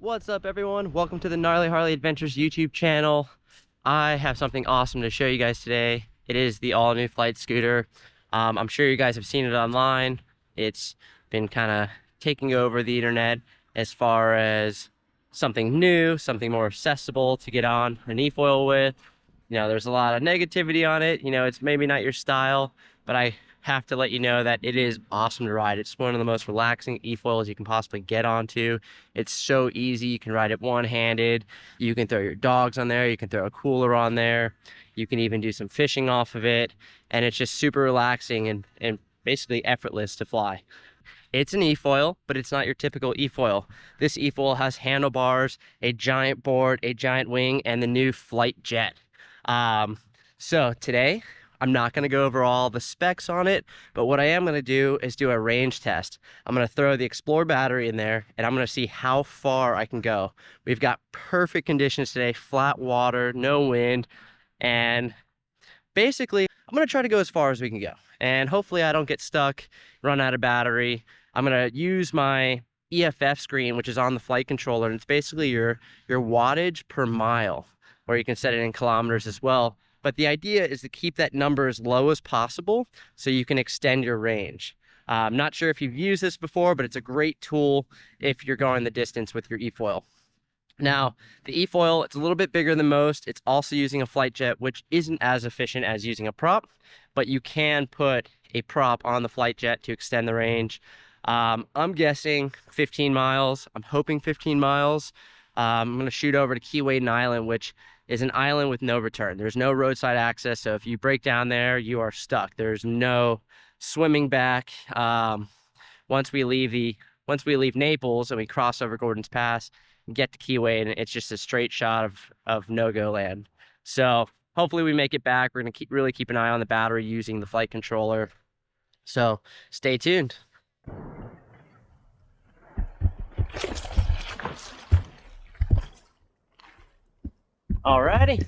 What's up, everyone? Welcome to the Gnarly Harley Adventures YouTube channel. I have something awesome to show you guys today. It is the all-new Flite Scooter. I'm sure you guys have seen it online. It's been kind of taking over the internet as far as something new, something more accessible to get on an e-foil with. You know, there's a lot of negativity on it. You know, it's maybe not your style, but I have to let you know that it is awesome to ride. It's one of the most relaxing e-foils you can possibly get onto. It's so easy. You can ride it one-handed. You can throw your dogs on there. You can throw a cooler on there. You can even do some fishing off of it. And it's just super relaxing and basically effortless to fly. It's an e-foil, but it's not your typical e-foil. This e-foil has handlebars, a giant board, a giant wing, and the new Flite Jet. So today, I'm not going to go over all the specs on it, but what I am going to do is do a range test. I'm going to throw the Explore battery in there, and I'm going to see how far I can go. We've got perfect conditions today, flat water, no wind, and basically, I'm going to try to go as far as we can go. And hopefully I don't get stuck, run out of battery. I'm going to use my EFF screen, which is on the flight controller, and it's basically your wattage per mile, or you can set it in kilometers as well. But the idea is to keep that number as low as possible so you can extend your range. I'm not sure if you've used this before, but it's a great tool if you're going the distance with your e-foil. Now, the e-foil, it's a little bit bigger than most. It's also using a Flite Jet, which isn't as efficient as using a prop, but you can put a prop on the Flite Jet to extend the range. I'm guessing 15 miles. I'm hoping 15 miles. I'm going to shoot over to Key Waden Island, which is an island with no return. There's no roadside access, so if you break down there, you are stuck. There's no swimming back. Once we leave Naples and we cross over Gordon's Pass and get to Key Waden, it's just a straight shot of no-go land. So hopefully we make it back. We're going to really keep an eye on the battery using the flight controller. So stay tuned. Alrighty,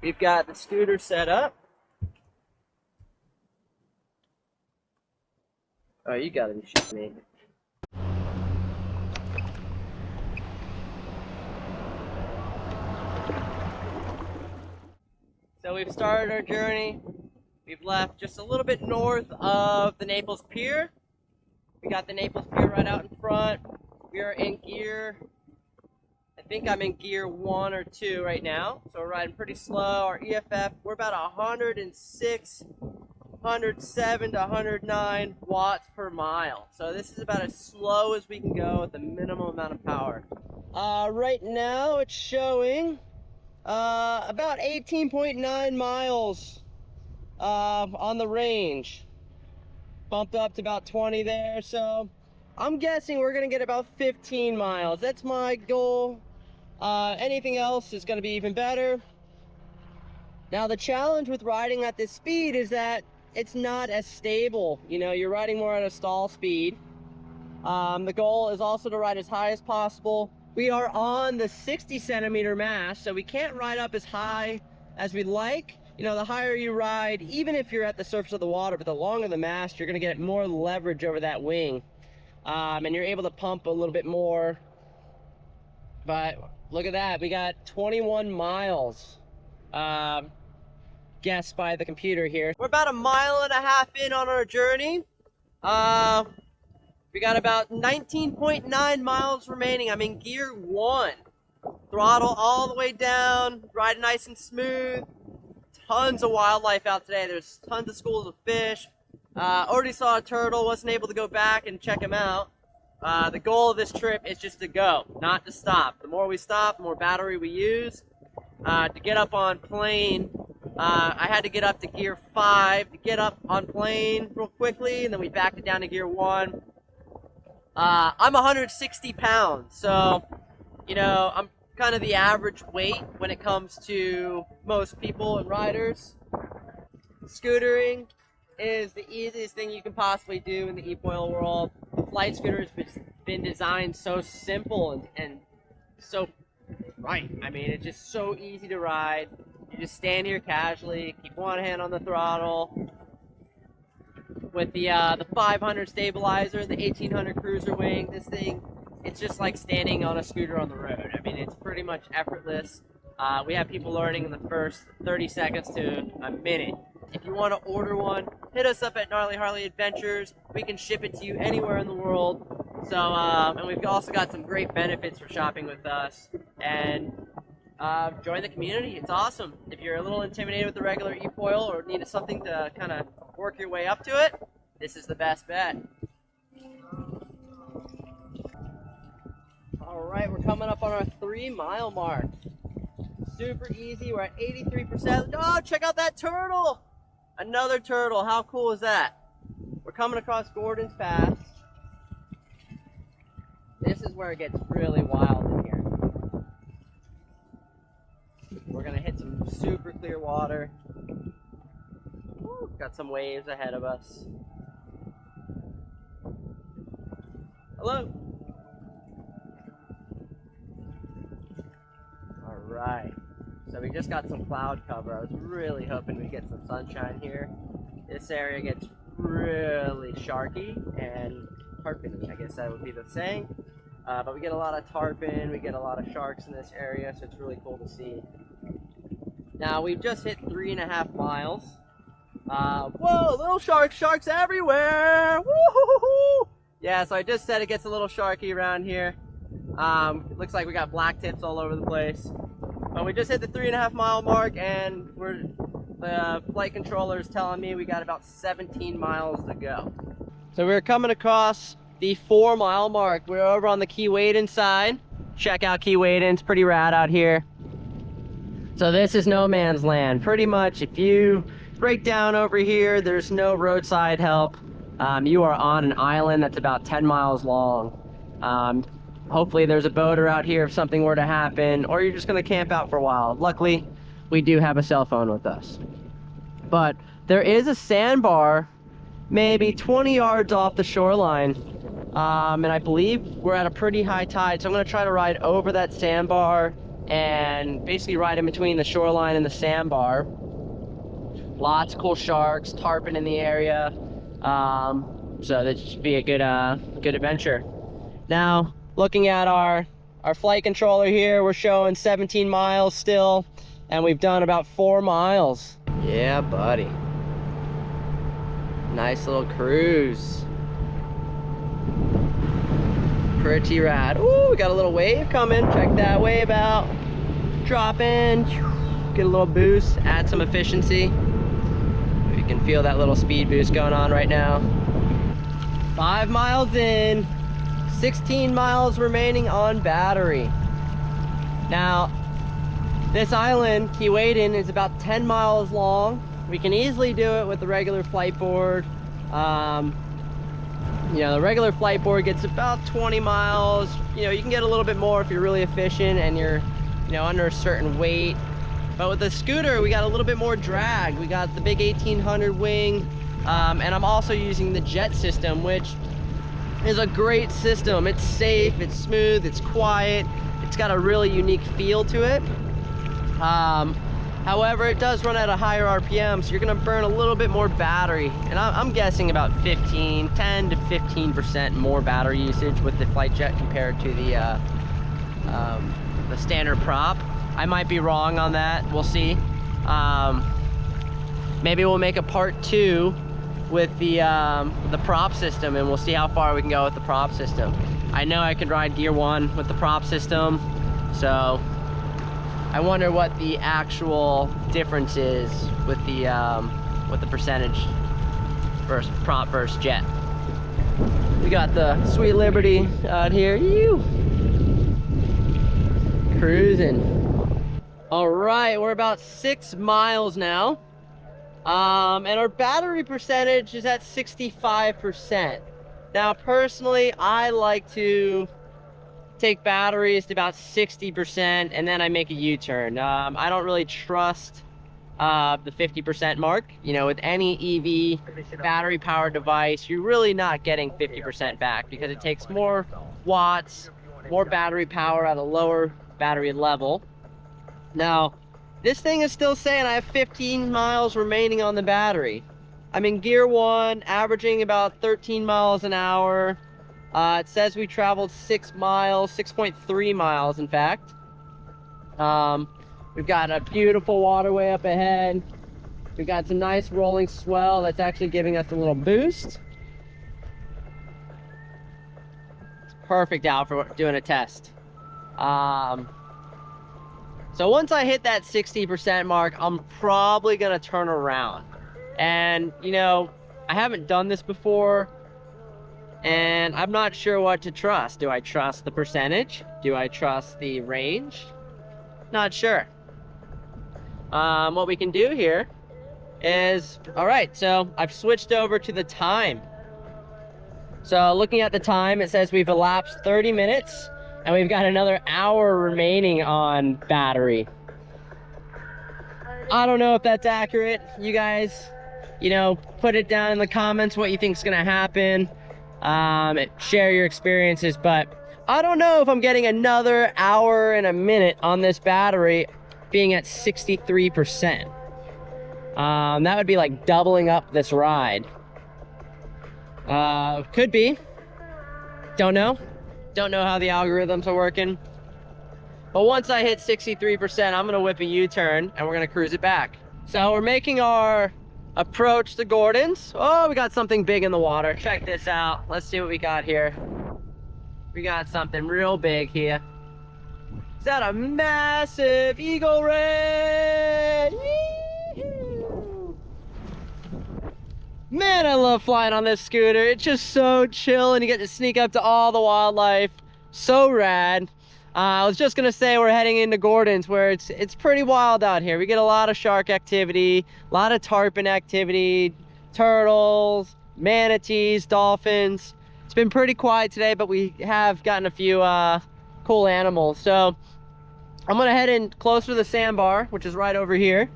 we've got the scooter set up. Oh, you gotta be shitting me. So we've started our journey. We've left just a little bit north of the Naples Pier. We got the Naples Pier right out in front. We are in gear. I think I'm in gear 1 or 2 right now, so we're riding pretty slow. Our EFF, we're about 106, 107 to 109 watts per mile. So this is about as slow as we can go with the minimum amount of power. Right now it's showing about 18.9 miles on the range. Bumped up to about 20 there, so I'm guessing we're gonna get about 15 miles. That's my goal. Anything else is going to be even better. Now the challenge with riding at this speed is that it's not as stable. You know, you're riding more at a stall speed. The goal is also to ride as high as possible. We are on the 60 centimeter mast, so we can't ride up as high as we'd like. You know, the higher you ride, even if you're at the surface of the water, but the longer the mast, you're going to get more leverage over that wing. And you're able to pump a little bit more. But look at that, we got 21 miles guessed by the computer here. We're about 1.5 miles in on our journey. We got about 19.9 miles remaining. I'm in gear 1. Throttle all the way down, riding nice and smooth. Tons of wildlife out today. There's tons of schools of fish. Already saw a turtle, wasn't able to go back and check him out. The goal of this trip is just to go, not to stop. The more we stop, the more battery we use. To get up on plane, I had to get up to gear 5 to get up on plane real quickly, and then we backed it down to gear 1. I'm 160 pounds, so, you know, I'm kind of the average weight when it comes to most people and riders. Scootering is the easiest thing you can possibly do in the e-foil world. The Flite Scooter has been designed so simple and so right. I mean, it's just so easy to ride. You just stand here casually, keep one hand on the throttle. With the 500 stabilizer, the 1800 cruiser wing, this thing it's just like standing on a scooter on the road. I mean, it's pretty much effortless. We have people learning in the first 30 seconds to a minute. If you want to order one, hit us up at Gnarly Harley Adventures. We can ship it to you anywhere in the world. So, and we've also got some great benefits for shopping with us. And join the community. It's awesome. If you're a little intimidated with the regular e-foil or need something to kind of work your way up to it, this is the best bet. All right, we're coming up on our 3-mile mark. Super easy. We're at 83%. Oh, check out that turtle! Another turtle. How cool is that? We're coming across Gordon's Pass. This is where it gets really wild in here. We're gonna hit some super clear water. Woo, got some waves ahead of us. Hello. All right. So we just got some cloud cover. I was really hoping we'd get some sunshine here. This area gets really sharky and tarpon, I guess that would be the saying. But we get a lot of tarpon, we get a lot of sharks in this area, so it's really cool to see. Now we've just hit 3.5 miles. Whoa, little sharks everywhere! Woo-hoo-hoo-hoo! Yeah, so I just said it gets a little sharky around here. Looks like we got black tips all over the place. But we just hit the 3.5 mile mark, and the flight controller is telling me we got about 17 miles to go. So we're coming across the 4-mile mark. We're over on the Keewaydin side. Check out Keewaydin, it's pretty rad out here. So this is no man's land. Pretty much if you break down over here, there's no roadside help. You are on an island that's about 10 miles long. Hopefully there's a boater out here if something were to happen, or you're just gonna camp out for a while. Luckily, we do have a cell phone with us. But there is a sandbar maybe 20 yards off the shoreline. And I believe we're at a pretty high tide, so I'm gonna try to ride over that sandbar and basically ride in between the shoreline and the sandbar. Lots of cool sharks, tarpon in the area. So that should be a good adventure. Now, looking at our flight controller here, we're showing 17 miles still, and we've done about 4 miles. Yeah, buddy. Nice little cruise. Pretty rad. Ooh, we got a little wave coming. Check that wave out. Drop in, get a little boost, add some efficiency. We can feel that little speed boost going on right now. 5 miles in. 16 miles remaining on battery. Now, this island, Keewaydin, is about 10 miles long. We can easily do it with the regular flight board. You know, the regular flight board gets about 20 miles. You know, you can get a little bit more if you're really efficient and you're, you know, under a certain weight. But with the scooter, we got a little bit more drag. We got the big 1800 wing, and I'm also using the jet system, which is a great system. It's safe, it's smooth, it's quiet, it's got a really unique feel to it. However, it does run at a higher RPM, so you're gonna burn a little bit more battery. And I'm guessing about 10 to 15% more battery usage with the Flite Jet compared to the standard prop. I might be wrong on that, we'll see. Maybe we'll make a part 2 with the prop system, and we'll see how far we can go with the prop system. I know I could ride gear 1 with the prop system, so I wonder what the actual difference is with the percentage versus prop versus jet. We got the Sweet Liberty out here, cruising. All right, we're about 6 miles now. And our battery percentage is at 65%. Now, personally, I like to take batteries to about 60%, and then I make a U-turn. I don't really trust the 50% mark. You know, with any EV battery powered device, you're really not getting 50% back because it takes more watts, more battery power at a lower battery level. Now, this thing is still saying I have 15 miles remaining on the battery. I'm in gear 1, averaging about 13 miles an hour. It says we traveled 6 miles, 6.3 miles in fact. We've got a beautiful waterway up ahead. We've got some nice rolling swell that's actually giving us a little boost. It's perfect out for doing a test. So once I hit that 60% mark, I'm probably gonna turn around. And you know, I haven't done this before, and I'm not sure what to trust. Do I trust the percentage? Do I trust the range? Not sure. What we can do here is, all right, so I've switched over to the time. So looking at the time, it says we've elapsed 30 minutes and we've got another hour remaining on battery. I don't know if that's accurate. You guys, you know, put it down in the comments what you think is gonna happen. Share your experiences, but I don't know if I'm getting another hour and a minute on this battery being at 63%. That would be like doubling up this ride. Could be. Don't know. Don't know how the algorithms are working. But once I hit 63%, I'm gonna whip a U-turn and we're gonna cruise it back. So we're making our approach to Gordon's. Oh, we got something big in the water. Check this out. Let's see what we got here. We got something real big here. Is that a massive eagle ray? Man, I love flying on this scooter. It's just so chill and you get to sneak up to all the wildlife. So rad. I was just gonna say we're heading into Gordon's where it's pretty wild out here. We get a lot of shark activity, a lot of tarpon activity, turtles, manatees, dolphins. It's been pretty quiet today, but we have gotten a few cool animals. So I'm gonna head in closer to the sandbar, which is right over here.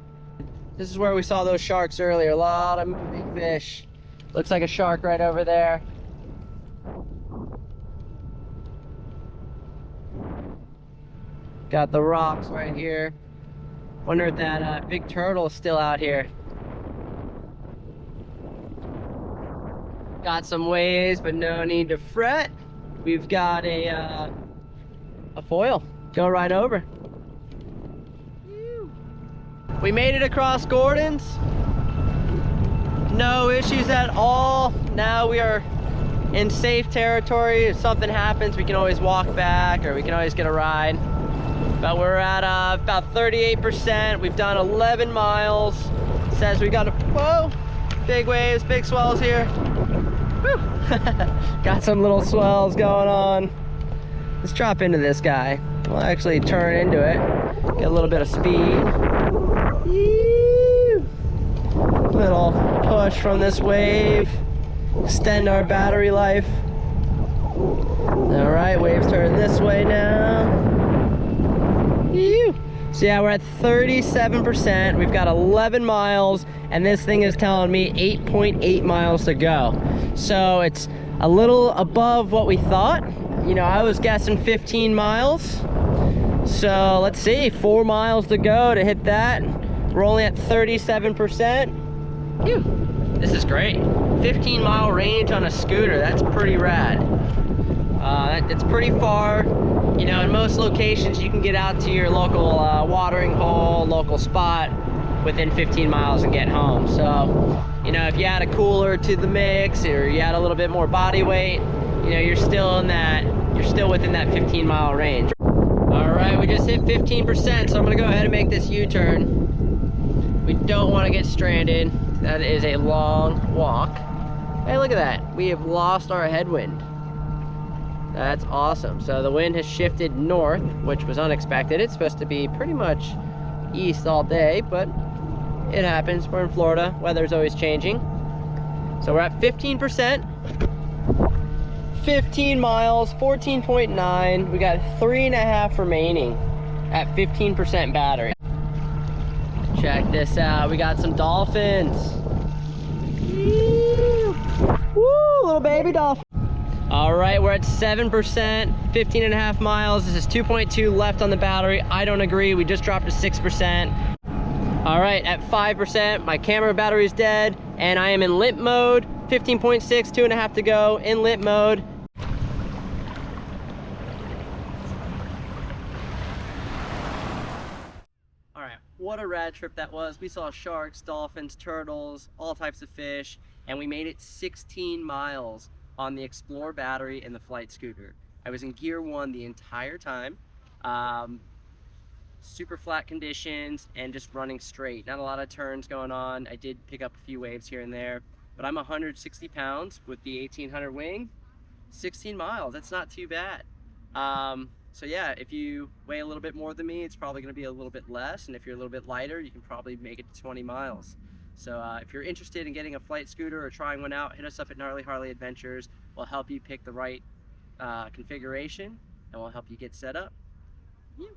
This is where we saw those sharks earlier. A lot of big fish. Looks like a shark right over there. Got the rocks right here. Wonder if that big turtle is still out here. Got some waves, but no need to fret. We've got a foil. Go right over. We made it across Gordon's. No issues at all. Now we are in safe territory. If something happens, we can always walk back or we can always get a ride. But we're at about 38%. We've done 11 miles. It says we got whoa, big waves, big swells here. Woo. Got some little swells going on. Let's drop into this guy. We'll actually turn into it. Get a little bit of speed. Little push from this wave. Extend our battery life. All right, waves turn this way now. So yeah, we're at 37%. We've got 11 miles, and this thing is telling me 8.8 miles to go. So it's a little above what we thought. You know, I was guessing 15 miles. So let's see, 4 miles to go to hit that. We're only at 37%. Phew. This is great. 15-mile range on a scooter, that's pretty rad. It's pretty far. You know, in most locations, you can get out to your local watering hole, local spot within 15 miles and get home. So, you know, if you add a cooler to the mix or you add a little bit more body weight, you know, you're still within that 15-mile range. All right, we just hit 15%, so I'm gonna go ahead and make this U-turn. We don't want to get stranded. That is a long walk. Hey, look at that. We have lost our headwind. That's awesome. So the wind has shifted north, which was unexpected. It's supposed to be pretty much east all day, but it happens. We're in Florida. Weather's always changing. So we're at 15%. 15 miles, 14.9. We got 3.5 remaining at 15% battery. Check this out. We got some dolphins. Woo, little baby dolphin. All right, we're at 7%, 15.5 miles. This is 2.2 left on the battery. I don't agree, we just dropped to 6%. All right, at 5%, my camera battery's dead, and I am in limp mode. 15.6, 2.5 to go, in limp mode. What a rad trip that was. We saw sharks, dolphins, turtles, all types of fish, and we made it 16 miles on the Explore battery and the Flite Scooter. I was in gear 1 the entire time. Super flat conditions and just running straight. Not a lot of turns going on. I did pick up a few waves here and there, but I'm 160 pounds with the 1800 wing. 16 miles, that's not too bad. So yeah, if you weigh a little bit more than me, it's probably going to be a little bit less, and if you're a little bit lighter, you can probably make it to 20 miles. So if you're interested in getting a Flite Scooter or trying one out, hit us up at Gnarly Harley Adventures. We'll help you pick the right configuration, and we'll help you get set up. Yeah.